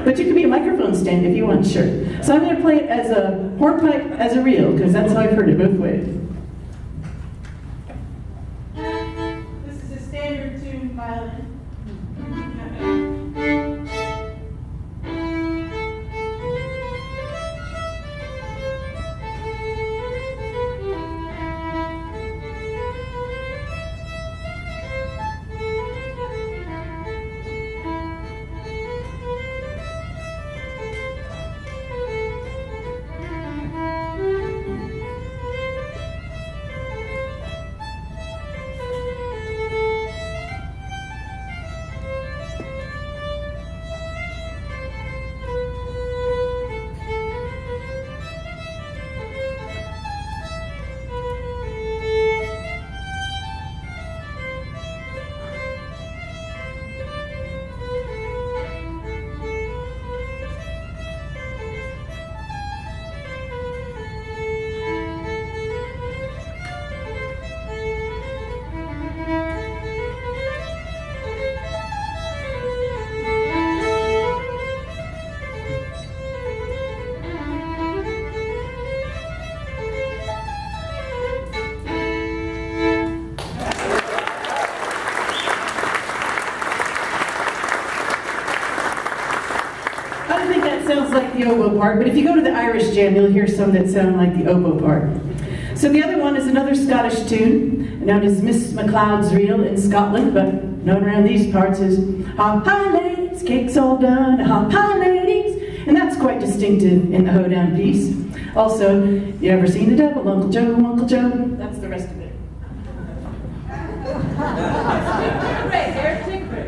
But you can be a microphone stand if you want, sure. So I'm going to play it as a hornpipe, as a reel, because that's how I've heard it both ways. This is a standard tune violin. Sounds like the oboe part, but if you go to the Irish jam, you'll hear some that sound like the oboe part. So the other one is another Scottish tune, known as Miss MacLeod's Reel in Scotland, but known around these parts as Hop High Ladies, Cake's All Done, Hop High Ladies, and that's quite distinctive in the hoedown piece. Also, you ever seen the devil, Uncle Joe, Uncle Joe? That's the rest of it. Right, Eric, take a break.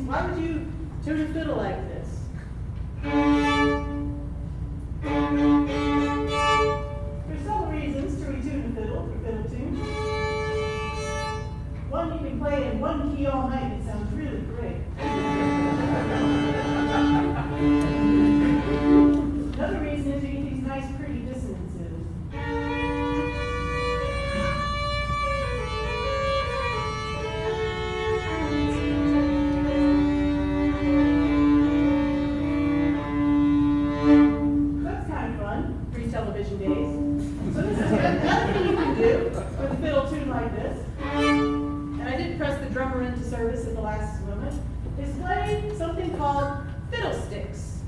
Why would you tune a fiddle like this? There's several reasons to retune a fiddle for fiddle tune. One, you can play in one key all night. It sounds really great. Another reason is you get these nice, pretty dissonances. Television days. So this is another thing you can do with a fiddle tune like this, and I did press the drummer into service at the last moment, is play something called fiddlesticks.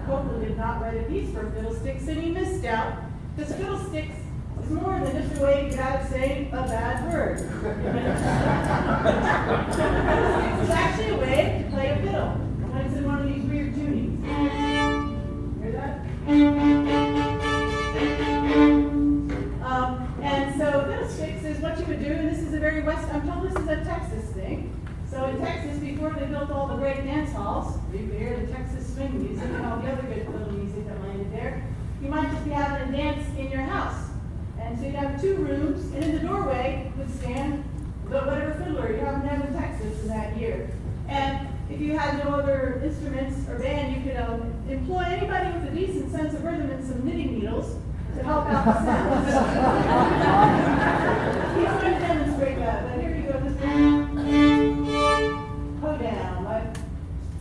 Copeland did not write a piece for fiddlesticks, and he missed out, because fiddlesticks is more than just a way to get out of saying a bad word. Fiddlesticks is actually a way to play a fiddle when it's in one of these weird tunings. Hear that? very west, I'm told this is a Texas thing. So in Texas, before they built all the great dance halls, you could hear the Texas swing music and all the other good little music that landed there, you might just be having a dance in your house. And so you'd have 2 rooms, and in the doorway would stand whatever fiddler you happen to have in Texas in that year. And if you had no other instruments or band, you could employ anybody with a decent sense of rhythm and some knitting needles to help out the sounds. He's going to demonstrate that, but here you go. Just go down,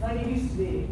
like it used to be.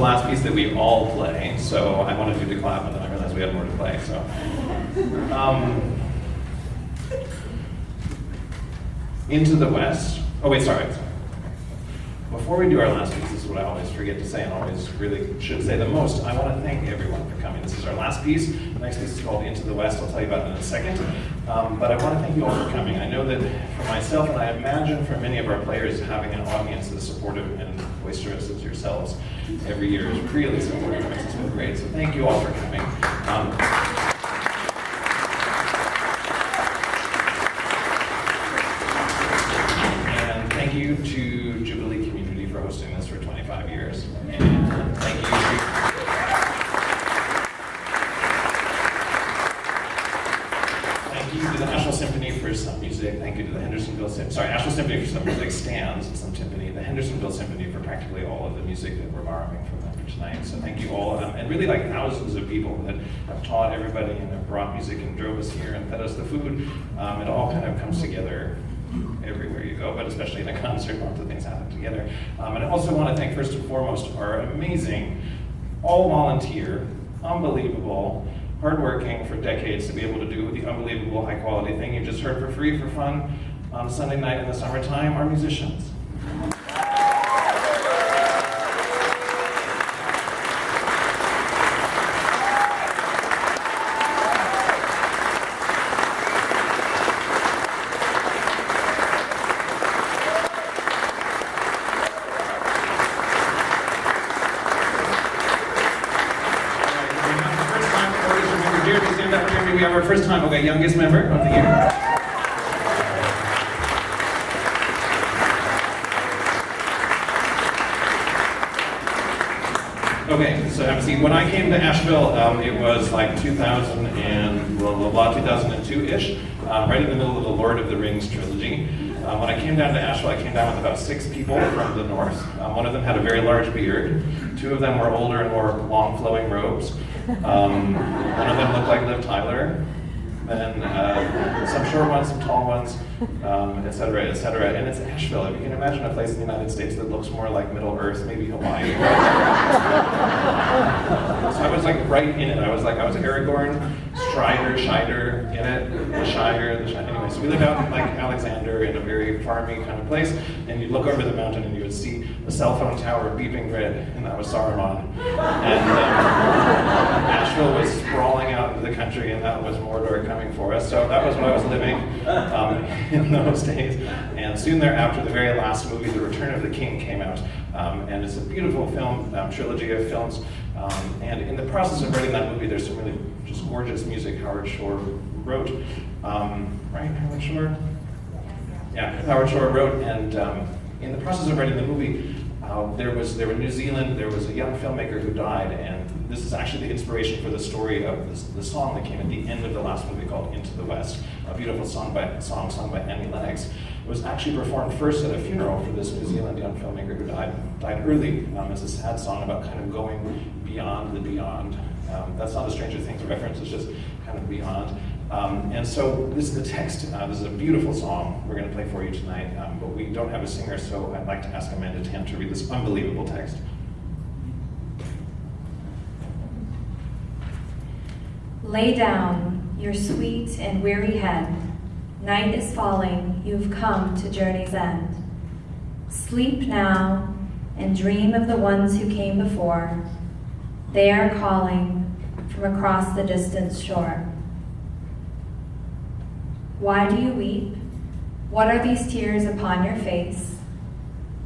last piece that we all play, so I wanted you to clap, and then I realized we had more to play, so. Into the West. Oh wait, sorry. Before we do our last piece, this is what I always forget to say and always really should say the most. I want to thank everyone for coming. This is our last piece. The next piece is called Into the West. I'll tell you about it in a second. But I want to thank you all for coming. I know that for myself, and I imagine for many of our players, having an audience as supportive and boisterous as yourselves every year is really supportive. It's been great. So thank you all for coming. And thank you to Jubilee community for hosting this for 25 years. And thank you to the National Symphony for some music. Thank you to the National Symphony for some music stands and some timpani. The Hendersonville Symphony for practically all of the music that we're borrowing from them for tonight. So thank you all, and really like thousands of people that have taught everybody and have brought music and drove us here and fed us the food. It all kind of comes together everywhere you go, but especially in a concert, lots of things happen together. And I also want to thank first and foremost our amazing, all volunteer, unbelievable, hardworking for decades to be able to do the unbelievable high quality thing you just heard for free for fun on Sunday night in the summertime, our musicians. We have our first time, okay, youngest member of the year. Okay, so have a seat. When I came to Asheville, it was like 2002-ish, right in the middle of the Lord of the Rings trilogy. When I came down to Asheville, I came down with about 6 people from the north. One of them had a very large beard. 2 of them were older and wore long flowing robes. One of them looked like Liv Tyler. Then some short ones, some tall ones, et cetera, et cetera. And it's Asheville. If you can imagine a place in the United States that looks more like Middle Earth, maybe Hawaii. So I was like right in it. I was Aragorn, Strider, Scheider in it, the Shire. Anyway, so we lived out in like Alexander in a very farmy kind of place, and you'd look over the mountain and you would see a cell phone tower beeping red, and that was Saruman. And Asheville was sprawling out into the country, and that was Mordor coming for us. So that was what I was living in those days. And soon thereafter, the very last movie, The Return of the King, came out. And it's a beautiful film, trilogy of films. And in the process of writing that movie, there's some really just gorgeous music Howard Shore wrote. Right, Howard Shore? Yeah, Howard Shore wrote. And in the process of writing the movie, there in New Zealand, there was a young filmmaker who died, and this is actually the inspiration for the story of the song that came at the end of the last movie called Into the West, a beautiful song sung by Annie Lennox. It was actually performed first at a funeral for this New Zealand young filmmaker who died early as a sad song about kind of going beyond the beyond. That's not a Stranger Things reference, it's just kind of beyond. And so this is the text. This is a beautiful song we're going to play for you tonight, but we don't have a singer, so I'd like to ask Amanda Tam to read this unbelievable text. Lay down your sweet and weary head. Night is falling, you've come to journey's end. Sleep now and dream of the ones who came before. They are calling from across the distant shore. Why do you weep? What are these tears upon your face?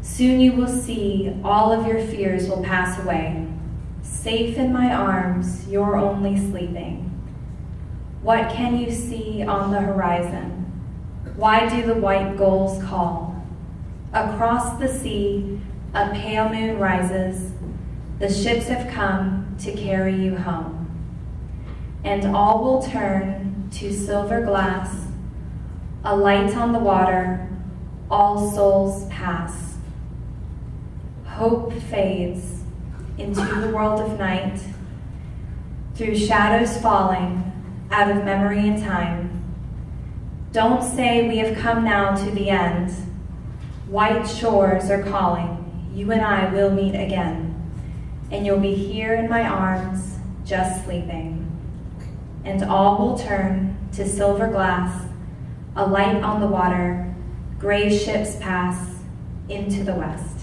Soon you will see all of your fears will pass away. Safe in my arms, you're only sleeping. What can you see on the horizon? Why do the white gulls call? Across the sea, a pale moon rises. The ships have come to carry you home. And all will turn to silver glass, a light on the water, all souls pass. Hope fades into the world of night, through shadows falling out of memory and time. Don't say we have come now to the end. White shores are calling, you and I will meet again. and you'll be here in my arms, just sleeping. And all will turn to silver glass, a light on the water, gray ships pass into the west.